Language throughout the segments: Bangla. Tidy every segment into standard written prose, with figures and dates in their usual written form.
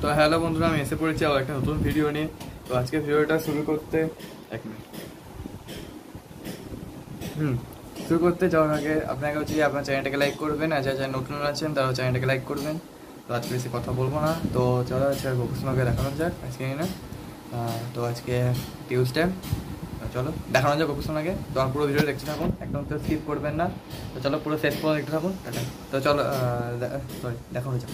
তো হ্যালো বন্ধুরা, আমি এসে পড়েছি আবার একটা নতুন ভিডিও নিয়ে। তো আজকে ভিডিওটা শুরু করতে এক মিনিট শুরু করতে যাওয়ার আগে আপনাকে হচ্ছে আপনার চ্যানেলটাকে লাইক করবেন, আর যারা নতুন আছেন তারা চ্যানেলটাকে লাইক করবেন। তো আজকে বেশি কথা বলবো না, তো চলো হচ্ছে গোকুসুমাকে দেখানো যাক আজকে না। তো আজকে টিউসডে, চলো দেখানো যাক গোকুসুমাকে। তো আমার পুরো ভিডিও দেখতে থাকুন, একদম তো স্কিপ করবেন না। তো চলো পুরো শেষ পর্যন্ত দেখতে থাকুন। তো চলো সরি দেখানো যাক।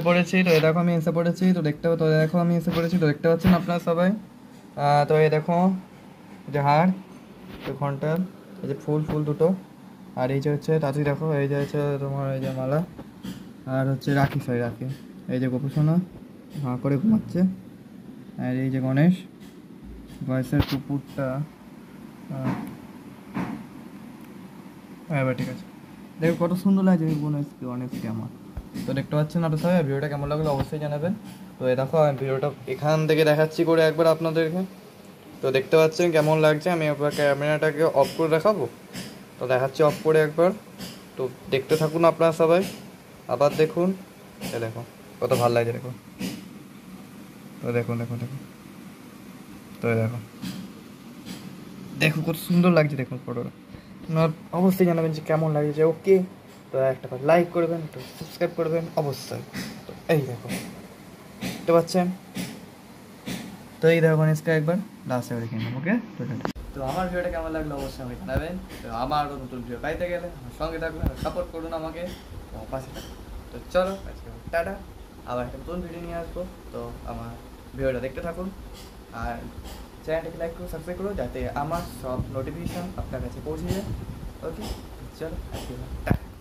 পড়েছি তো দেখো আমি এসে পড়েছি, তো দেখো আমি এসে পড়েছি, তো দেখতে পাচ্ছেন আপনারা সবাই। তো এই দেখো যে হার, তো ঘন্টা, এই যে ফুল ফুল দুটো, আর এই যে হচ্ছে তাঁতি, দেখো এই যে হচ্ছে তোমার এই যে মালা, আর হচ্ছে রাখি, সরি রাখি। এই যে গোপুসোনা হাঁ করে ঘুমাচ্ছে, আর এই যে গণেশ, গণেশের কুকুরটা। এবার ঠিক আছে, দেখো কত সুন্দর লাগছে গণেশকে আমার। তো দেখতে পাচ্ছেন আপনার সবাই, ভিডিওটা কেমন লাগলো অবশ্যই জানাবেন। তো এই দেখো আমি ভিডিওটা এখান থেকে দেখাচ্ছি করে একবার আপনাদেরকে। তো দেখতে পাচ্ছেন কেমন লাগছে, আমি একবার ক্যামেরাটাকে অফ করে দেখাবো। তো দেখাচ্ছি অফ করে একবার, তো দেখতে থাকুন আপনারা সবাই, আবার দেখুন। এ দেখো কত ভালো লাগছে, দেখো। তো দেখুন দেখুন দেখুন, তো দেখো দেখো কত সুন্দর লাগছে, দেখুন ফটোটা। আপনার অবশ্যই জানাবেন যে কেমন লাগছে। ওকে, তো একটা লাইক করবেন, একটু সাবস্ক্রাইব করবেন অবশ্যই। তো এই দেখো দেখতে পাচ্ছেন, তো এই দেখো গণেশকে একবার লাস্টে দেখে নিলাম। ওকে, তো আমার ভিডিওটা কেমন লাগলো অবশ্যই আমাকে জানাবেন। তো আমারও নতুন ভিডিও পাইতে গেলে আমার সঙ্গে থাকবেন, সাপোর্ট করুন আমাকে, তো আমার পাশে থাকবেন। তো চলো আজকে টাটা, আবার একটা নতুন ভিডিও নিয়ে আসবো। তো আমার ভিডিওটা দেখতে থাকুন, আর চ্যানেলটাকে লাইক করুন, সাবস্ক্রাইব করুন, যাতে আমার সব নোটিফিকেশান আপনার কাছে পৌঁছে যায়। ওকে, চলো আজকে টাটা।